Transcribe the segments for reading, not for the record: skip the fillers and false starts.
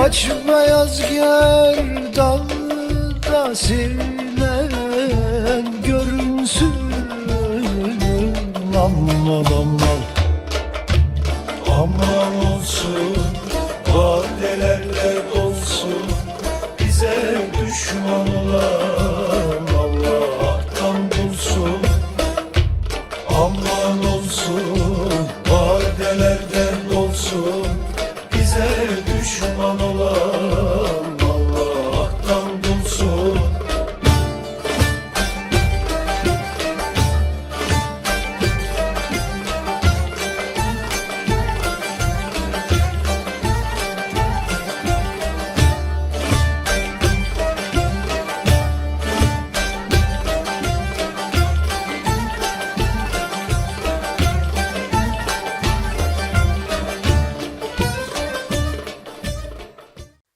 Aç beyaz gerdanlıda sirlen görünsün aman aman. Aman olsun vadelerle dolsun, bize düşman olan Allah'tan bulsun. Aman olsun vadelerden dolsun, bize düşman olan Allah'tan bulsun.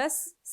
10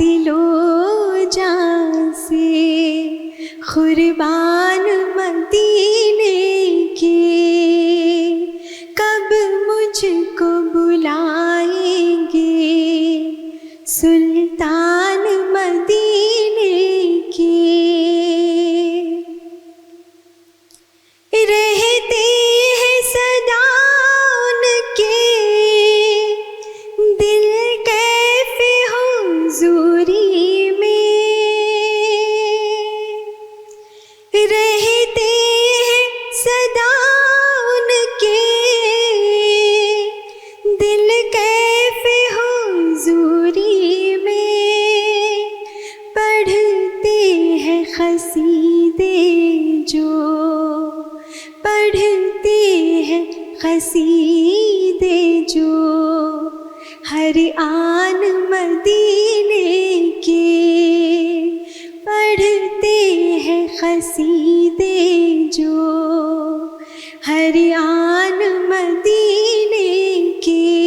دلو جان سے قربان مدینے کے، کب مجھ کو بلائیں گے سلطان مدینے کے؟ رہتے ہیں صدا ان کے دل کیف حضوری میں، رہتے ہیں صدا ان کے دل کیف حضوری میں، پڑھتے ہیں قصیدے جو، پڑھتے ہیں قصیدے جو ہر آن مدینے کے، پڑھتے ہیں قصیدے جو ہر آن مدینے کے،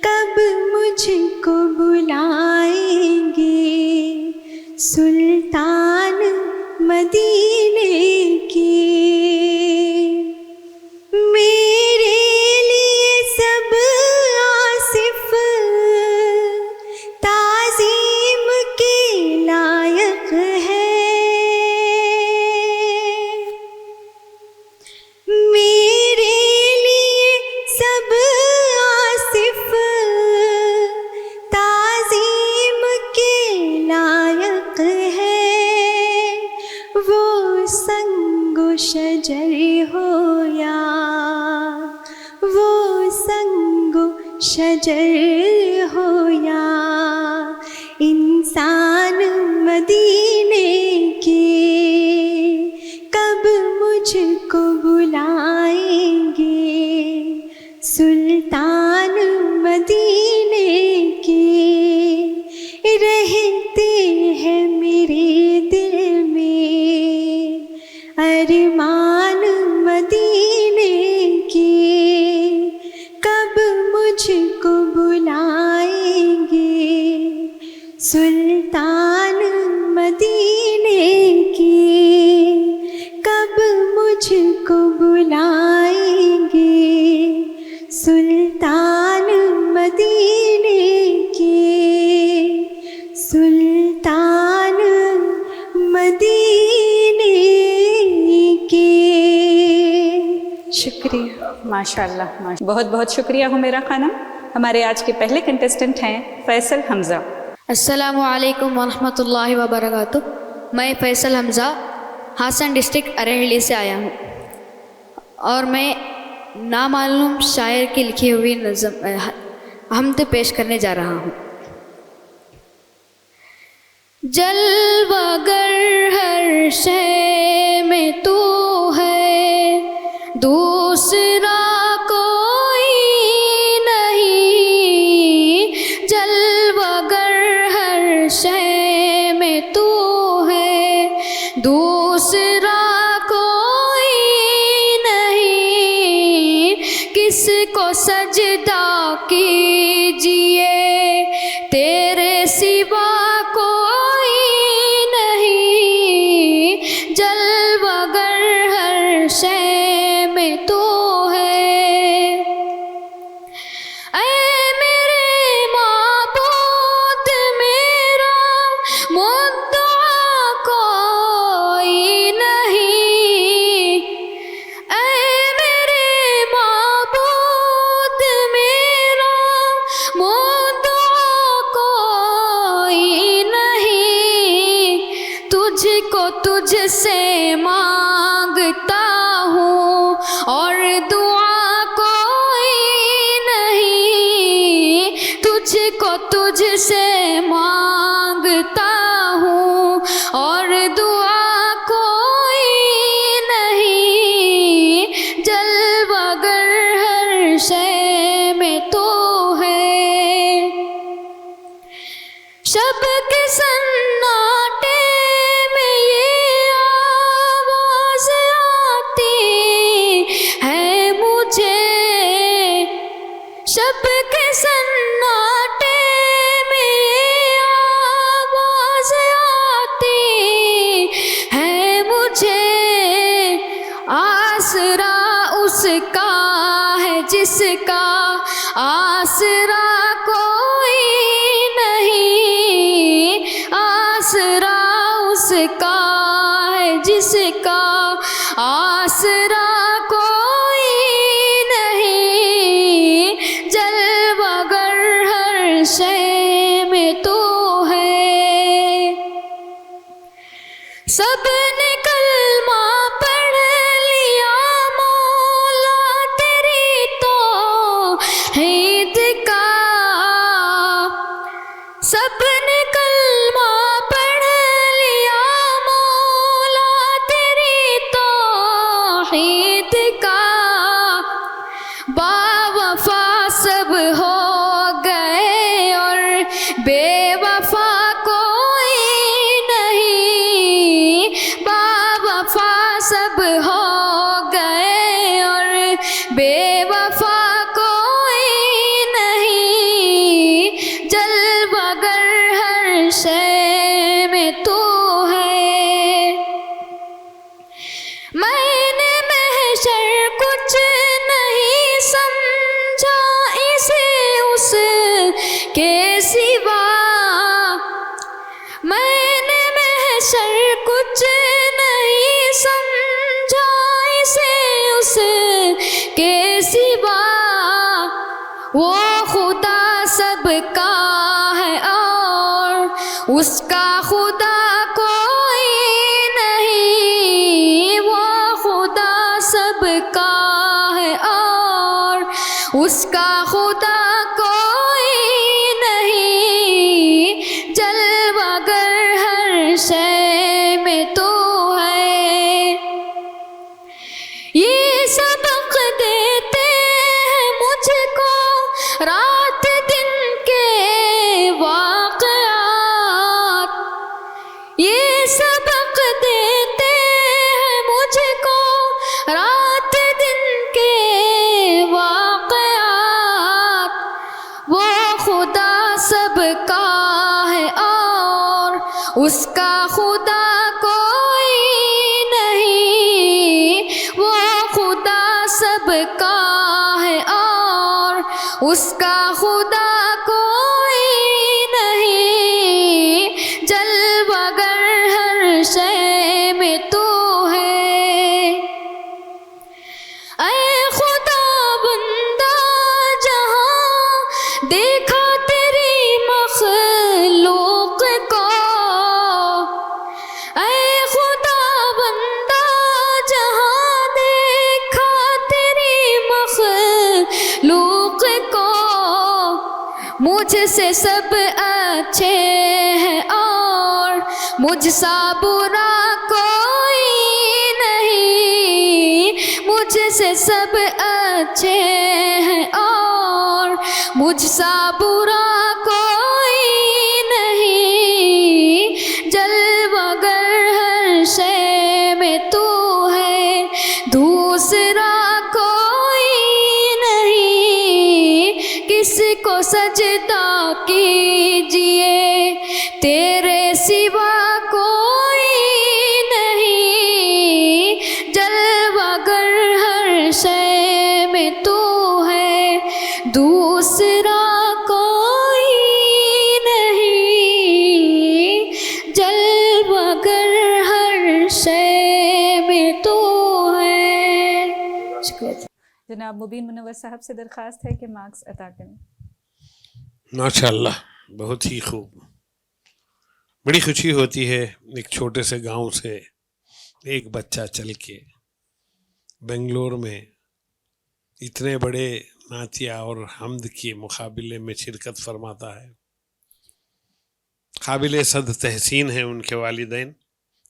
کب مجھ کو بلائیں گے سلطان مدینے کے؟ میرے لیے سب آصف تعظیم کے لائق ہے، میرے لیے سب آصف تعظیم کے لائق ہے، وہ سنگ و شجر ہو یا وہ سنگ و شجر ہو یا انسان مدینے کے، کب مجھ کو بلائیں گے سلطان مدینے کے؟ رہتے ہیں میرے دل میں ارمان مدینے کے، کب مجھ کو بلائیں گے سلطان مدینے کے؟ کب مجھ کو بلائیں گے سلطان مدینے کے، سلطان مدینے کے؟ شکریہ۔ ماشاء اللہ، بہت بہت شکریہ حمیرہ خانم۔ ہمارے آج کے پہلے کنٹیسٹنٹ ہیں فیصل حمزہ۔ السلام علیکم ورحمۃ اللہ وبرکاتہ۔ میں فیصل حمزہ ہاسن ڈسٹرکٹ اریہلی سے آیا ہوں، اور میں نامعلوم شاعر کی لکھی ہوئی نظم حمد پیش کرنے جا رہا ہوں۔ جلوہ گر ہر شے میں تو ہے، دوسرا کوئی نہیں، جلوہ گر ہر شے میں تو ہے، دوسرا کوئی نہیں، کس کو سجدہ کیجیے تیرے سوا کوئی نہیں، جلوہ گر ہر شے میں تو ہے۔ اے میرے معبود میرا مدعا کوئی نہیں، اے میرے معبود میرا مدعا کوئی نہیں، تجھ کو تجھ سے مانگتا ہوں اور دعا کوئی نہیں، تجھ کو تجھ سے مانگتا ہوں اور دعا کوئی نہیں، جلوہ گر ہر شے میں تو ہے۔ شب کے سناٹے میں یہ آواز آتی ہے مجھے، شب کے سناٹے میں یہ کا ہے جس کا آسرا کوئی نہیں، آسرا اس کا ہے جس کا آسرا کوئی نہیں، جلوہ گر ہر شے میں تو ہے۔ سب نے کلمہ پڑھ لیا مولا تیری توحید کا، سب نے کلمہ پڑھ لیا مولا تیری توحید کا، با وفا سب ہو گئے اور بے وفا کوئی نہیں، با وفا سب ہو گئے اور بے وفا کوئی نہیں، جلوہ گر ہر شے میں تو ہے۔ میں نے محشر کچھ نہیں سمجھا اسے اس کے سوا، میں نے محشر کچھ نہیں سمجھا اسے اس کے سوا، وہ خدا سب کا ہے اور اس کا خدا کوئی نہیں، وہ خدا سب کا ہے اور اس کا خدا کوئی نہیں، جلوہ گر ہر شے میں تو ہے۔ یہ سبق دیتے ہیں مجھ کو رات دن کے واقعات، یہ سبق دیتے ہیں مجھ کو رات دن کے واقعات، وہ خدا سب کا ہے اور اس کا خدا کوئی نہیں، وہ خدا سب کا ہے اور اس کا خدا کوئی نہیں، جلوہ گر ہر شے میں تو ہے۔ اے خدا بندہ جہاں دیکھا تیری مخلوق کو، اے خدا بندہ جہاں دیکھا تیری مخلوق کو، مجھ سے سب اچھے ہیں اور مجھ سا برا کوئی نہیں، مجھ سے سب اچھے ہیں اور مجھ سا برا کوئی نہیں، جلوہ گر ہر شے میں تو ہے، دوسرا کوئی نہیں، کس کو سجدہ کیجئے تیرے سوا کوئی نہیں، جلوہ گر ہر شے میں تو ہے، دوسرا کوئی نہیں، جلوہ گر ہر شے میں تو ہے۔ شکریہ۔ جناب مبین منور صاحب سے درخواست ہے کہ مارکس عطا کریں۔ ماشاءاللہ، بہت ہی خوب۔ بڑی خوشی ہوتی ہے ایک چھوٹے سے گاؤں سے ایک بچہ چل کے بنگلور میں اتنے بڑے نعتیہ اور حمد کے مقابلے میں شرکت فرماتا ہے۔ قابل صد تحسین ہیں ان کے والدین،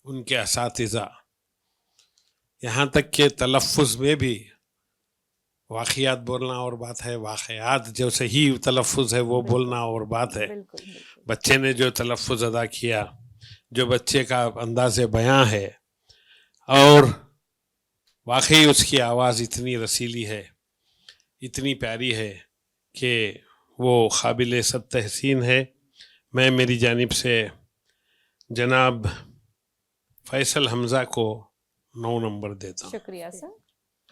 ان کے اساتذہ، یہاں تک کہ تلفظ میں بھی واقعات بولنا اور بات ہے، واقعات جو صحیح تلفظ ہے وہ بولنا اور بات ہے۔ بالکل بالکل۔ بچے نے جو تلفظ ادا کیا، جو بچے کا انداز بیاں ہے، اور واقعی اس کی آواز اتنی رسیلی ہے، اتنی پیاری ہے کہ وہ قابل صد تحسین ہے۔ میں میری جانب سے جناب فیصل حمزہ کو 9 نمبر دیتا ہوں۔ شکریہ سر۔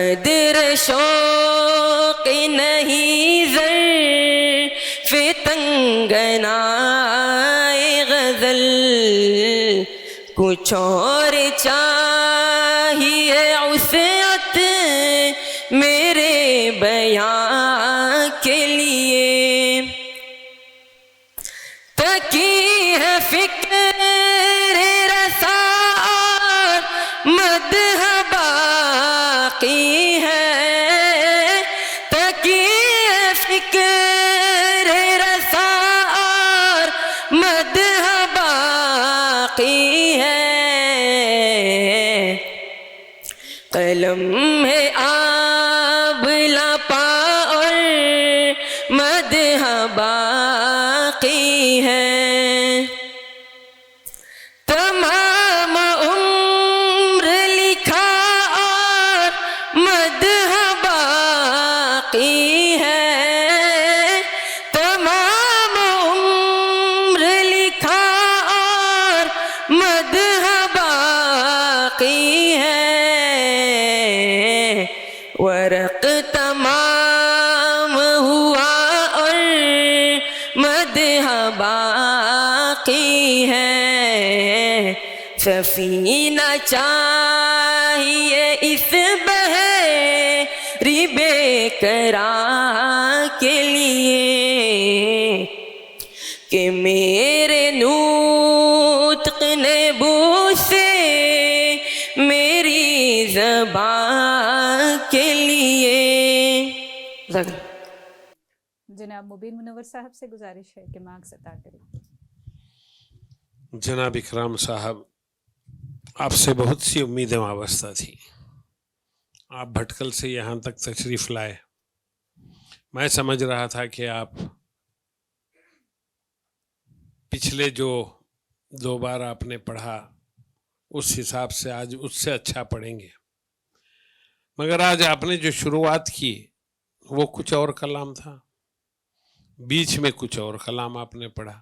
قدر شوق نہیں ظرف تنگنائے غزل، کچھ اور چاہیے وسعت میرے بیان کے لیے، تکی ہے فکر رسا اور مدح باقی ہے، تکی ہے فکر رسا اور مدح باقی ہے، قلم ہے آب لپا اور مدح باقی ہے، تمام عمر لکھا اور مدح باقی ہے، تمام عمر لکھا اور مدح باقی ہے، ورق تمام ہوا اور مدح باقی ہے، سفینہ چاہیے اس بحری بے قرار کے لیے، کہ میرے نطق نے بو سے میری زبان کے لیے۔ جناب مبین منور صاحب سے گزارش ہے کہ مارکس عطا کریں۔ جناب اکرام صاحب، آپ سے بہت سی امیدیں وابستہ تھیں، آپ بھٹکل سے یہاں تک تشریف لائے، میں سمجھ رہا تھا کہ آپ پچھلے جو 2 بار آپ نے پڑھا اس حساب سے آج اس سے اچھا پڑھیں گے، مگر آج آپ نے جو شروعات کی وہ کچھ اور کلام تھا، بیچ میں کچھ اور کلام آپ نے پڑھا،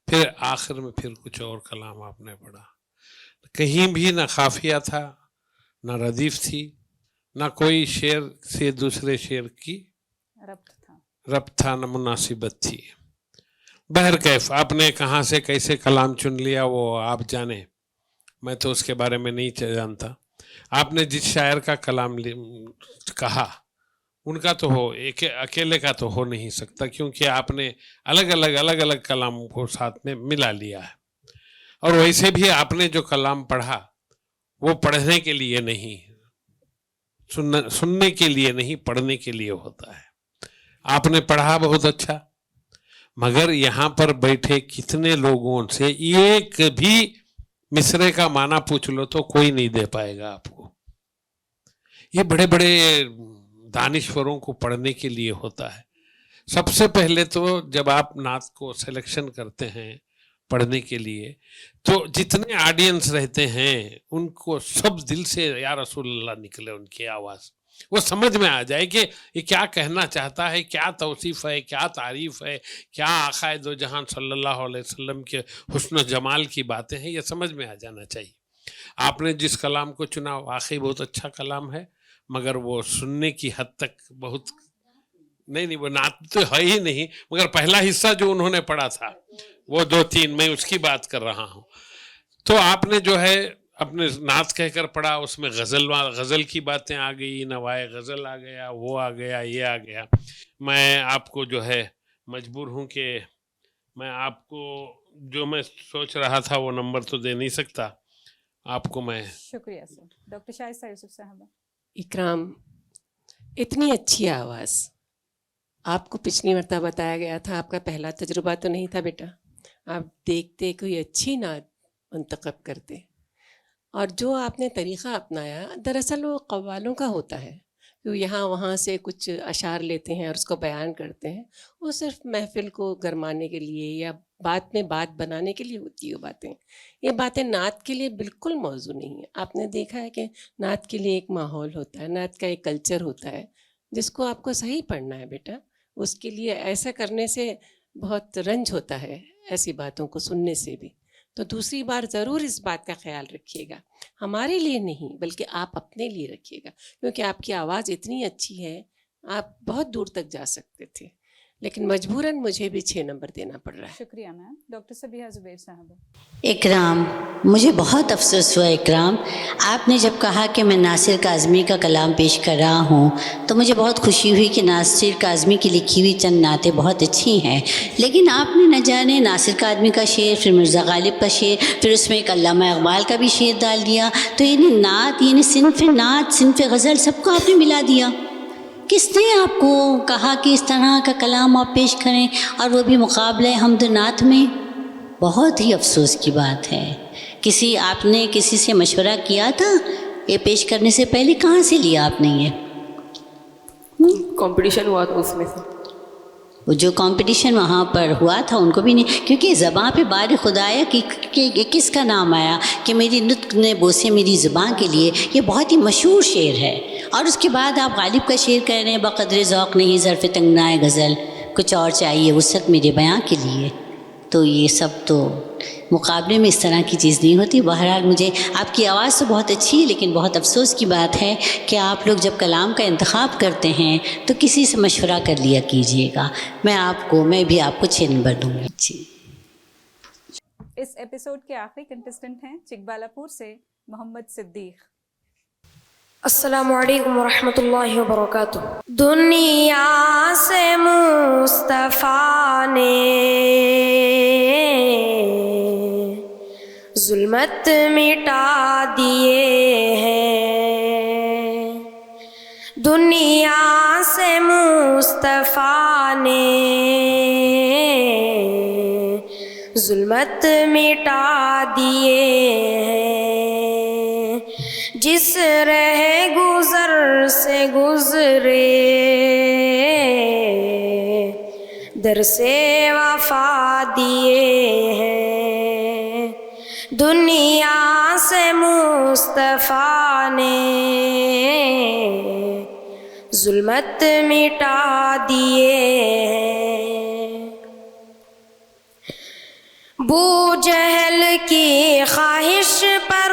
پھر آخر میں پھر کچھ اور کلام آپ نے پڑھا، کہیں بھی نہ خافیہ تھا، نہ ردیف تھی، نہ کوئی شعر سے دوسرے شعر کی ربط تھا، نہ مناسبت تھی۔ بہرکیف آپ نے کہاں سے کیسے کلام چن لیا وہ آپ جانے، میں تو اس کے بارے میں نہیں جانتا۔ آپ نے جس شاعر کا کلام کہا ان کا تو ہو، ایک اکیلے کا تو ہو نہیں سکتا، کیونکہ آپ نے الگ الگ کلاموں کو ساتھ میں ملا لیا ہے، اور ویسے بھی آپ نے جو کلام پڑھا وہ پڑھنے کے لیے نہیں، سننے کے لیے نہیں، پڑھنے کے لیے ہوتا ہے۔ آپ نے پڑھا بہت اچھا، مگر یہاں پر بیٹھے کتنے لوگوں سے ایک بھی مصرے کا معنی پوچھ لو تو کوئی نہیں دے پائے گا آپ کو۔ یہ بڑے بڑے دانشوروں کو پڑھنے کے لیے ہوتا ہے۔ سب سے پہلے تو جب آپ نعت کو سلیکشن کرتے ہیں پڑھنے کے لیے تو جتنے آڈینس رہتے ہیں ان کو سب دل سے یا رسول اللہ نکلے ان کی آواز، وہ سمجھ میں آ جائے کہ یہ کیا کہنا چاہتا ہے، کیا توصیف ہے، کیا تعریف ہے، کیا آقا دو جہان صلی اللہ علیہ وسلم کے حسن و جمال کی باتیں ہیں، یہ سمجھ میں آ جانا چاہیے۔ آپ نے جس کلام کو چنا واقعی بہت اچھا کلام ہے، مگر وہ سننے کی حد تک بہت نہیں، وہ نعت تو ہے ہی نہیں، مگر پہلا حصہ جو انہوں نے پڑھا تھا وہ 2-3 میں اس کی بات کر رہا ہوں۔ تو آپ نے جو ہے اپنے نعت کہہ کر پڑھا، اس میں غزل کی باتیں آ گئی، نوائے غزل آ گیا، وہ آ گیا، یہ آ گیا۔ میں آپ کو جو ہے مجبور ہوں کہ میں آپ کو جو میں سوچ رہا تھا وہ نمبر تو دے نہیں سکتا آپ کو میں۔ شکریہ سر۔ ڈاکٹر شائستہ یوسف صاحبہ۔ اکرام، اتنی اچھی آواز، آپ کو پچھلی مرتبہ بتایا گیا تھا آپ کا پہلا تجربہ تو نہیں تھا بیٹا، آپ دیکھتے کوئی اچھی نعت منتخب کرتے، اور جو آپ نے طریقہ اپنایا دراصل وہ قوالوں کا ہوتا ہے، کہ یہاں وہاں سے کچھ اشعار لیتے ہیں اور اس کو بیان کرتے ہیں، وہ صرف محفل کو گرمانے کے لیے یا بات میں بات بنانے کے لیے ہوتی ہے وہ باتیں۔ یہ باتیں نعت کے لیے بالکل موضوع نہیں ہیں۔ آپ نے دیکھا ہے کہ نعت کے لیے ایک ماحول ہوتا ہے، نعت کا ایک کلچر ہوتا ہے جس کو آپ کو صحیح پڑھنا ہے بیٹا۔ اس کے لیے ایسا کرنے سے بہت رنج ہوتا ہے، ایسی باتوں کو سننے سے بھی۔ تو دوسری بار ضرور اس بات کا خیال رکھیے گا۔ ہمارے لیے نہیں بلکہ آپ اپنے لیے رکھیے گا، کیونکہ آپ کی آواز اتنی اچھی ہے، آپ بہت دور تک جا سکتے تھے، لیکن مجبوراً مجھے بھی 6 نمبر دینا پڑ رہا ہے. شکریہ میم. ڈاکٹر صبیحہ زبیر صاحبہ. اکرام، مجھے بہت افسوس ہوا اکرام، آپ نے جب کہا کہ میں ناصر کاظمی کا کلام پیش کر رہا ہوں تو مجھے بہت خوشی ہوئی کہ ناصر کاظمی کی لکھی ہوئی چند نعتیں بہت اچھی ہیں، لیکن آپ نے نہ جانے ناصر کاظمی کا شعر، پھر مرزا غالب کا شعر، پھر اس میں ایک علامہ اقبال کا بھی شعر ڈال دیا، تو یعنی نعت، یعنی صنف نعت، صنف غزل، سب کو آپ نے ملا دیا. کس نے آپ کو کہا کہ اس طرح کا کلام آپ پیش کریں، اور وہ بھی مقابلہ حمد و نعت میں؟ بہت ہی افسوس کی بات ہے. آپ نے کسی سے مشورہ کیا تھا یہ پیش کرنے سے پہلے؟ کہاں سے لیا آپ نے یہ؟ کمپٹیشن ہوا تھا اس میں سے. وہ جو کمپٹیشن وہاں پر ہوا تھا ان کو بھی نہیں، کیونکہ زباں پہ بار خدایا کہ کس کا نام آیا کہ میری نطق نے بوسے میری زباں کے لیے، یہ بہت ہی مشہور شعر ہے. اور اس کے بعد آپ غالب کا شعر کہہ رہے ہیں بقدر ذوق نہیں ظرف تنگنائے غزل، کچھ اور چاہیے وسعت میرے بیاں کے لیے. تو یہ سب تو مقابلے میں اس طرح کی چیز نہیں ہوتی. بہرحال مجھے آپ کی آواز تو بہت اچھی ہے، لیکن بہت افسوس کی بات ہے کہ آپ لوگ جب کلام کا انتخاب کرتے ہیں تو کسی سے مشورہ کر لیا کیجیے گا. میں بھی آپ کو 6 نمبر دوں گی. جی. اس ایپیسوڈ کے آخری کنٹسٹنٹ ہیں چکبالا پور سے محمد صدیق. السلام علیکم ورحمۃ اللہ وبرکاتہ. دنیا سے مصطفیٰ نے ظلمت مٹا دیے ہیں، دنیا سے مصطفیٰ نے ظلمت مٹا دیے ہیں. جس رہ گزر سے گزرے در سے وفا دیے ہیں، دنیا سے مصطفیٰ نے ظلمت مٹا دیے ہیں. بو جہل کی خواہش پر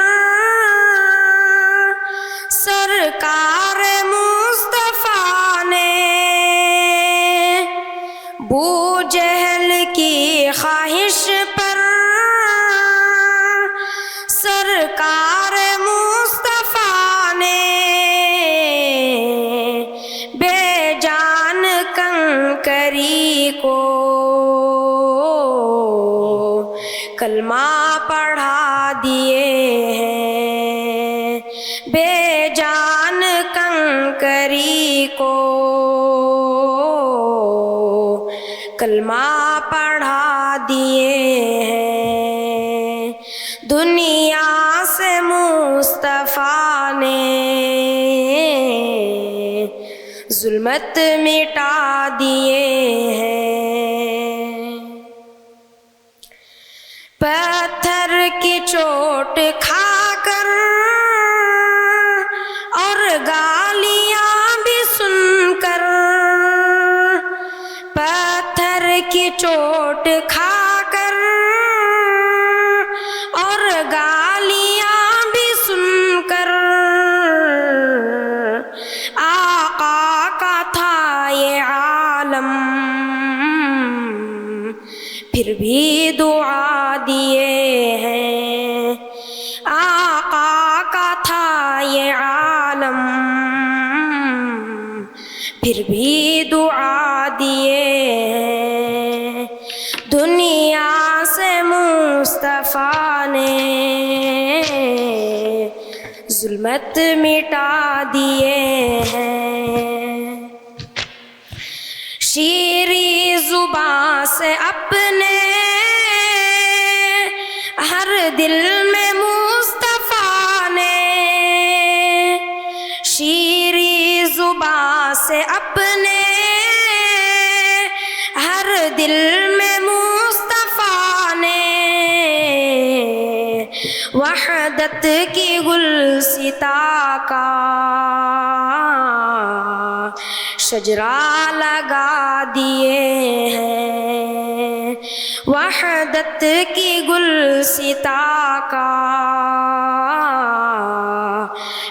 سرکار مصطفیٰ نے، بو جہل کی خواہش پر سرکار مصطفیٰ نے بے جان کنکری کو کلمہ پڑھا دیے ہیں، بے جان کنکری کو کلمہ پڑھا دیے ہیں. دنیا سے مصطفیٰ نے ظلمت مٹا دیے ہیں. پتھر کی چوٹ کھا کر اور گالیاں بھی سن کر، پتھر کی چوٹ کھا کر اور گالیاں بھی سن کر، آقا کا تھا یہ عالم پھر بھی دعا دیے ہیں، آقا کا تھا یہ عالم پھر بھی دعا دیے ہیں. دنیا سے مصطفیٰ نے ظلمت مٹا دیے ہیں. شیریں زباں سے اپنے ہر دل میں مصطفیٰ نے، شیریں زباں سے اپنے ہر دل میں مصطفیٰ نے وحدت کی گلستاں کا شجرہ لگا دیے ہیں، وحدت کی گلستاں کا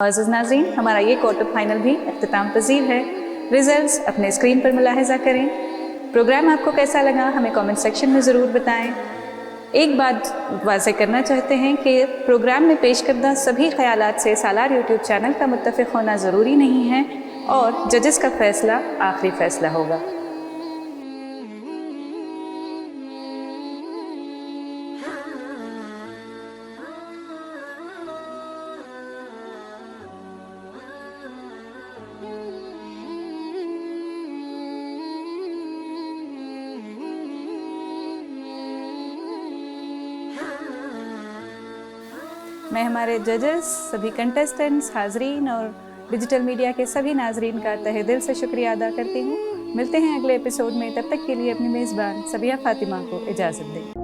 معزز ناظرین، ہمارا یہ کوارٹر فائنل بھی اختتام پذیر ہے. ریزلٹس اپنے اسکرین پر ملاحظہ کریں. پروگرام آپ کو کیسا لگا ہمیں کامنٹ سیکشن میں ضرور بتائیں. ایک بات واضح کرنا چاہتے ہیں کہ پروگرام میں پیش کردہ سبھی خیالات سے سالار یوٹیوب چینل کا متفق ہونا ضروری نہیں ہے اور ججز کا فیصلہ آخری فیصلہ ہوگا. میں ہمارے ججز، سبھی کنٹیسٹنٹس، حاضرین اور ڈیجیٹل میڈیا کے سبھی ناظرین کا تہہ دل سے شکریہ ادا کرتی ہوں. ملتے ہیں اگلے ایپیسوڈ میں. تب تک کے لیے اپنی میزبان سبیہ فاطمہ کو اجازت دیں.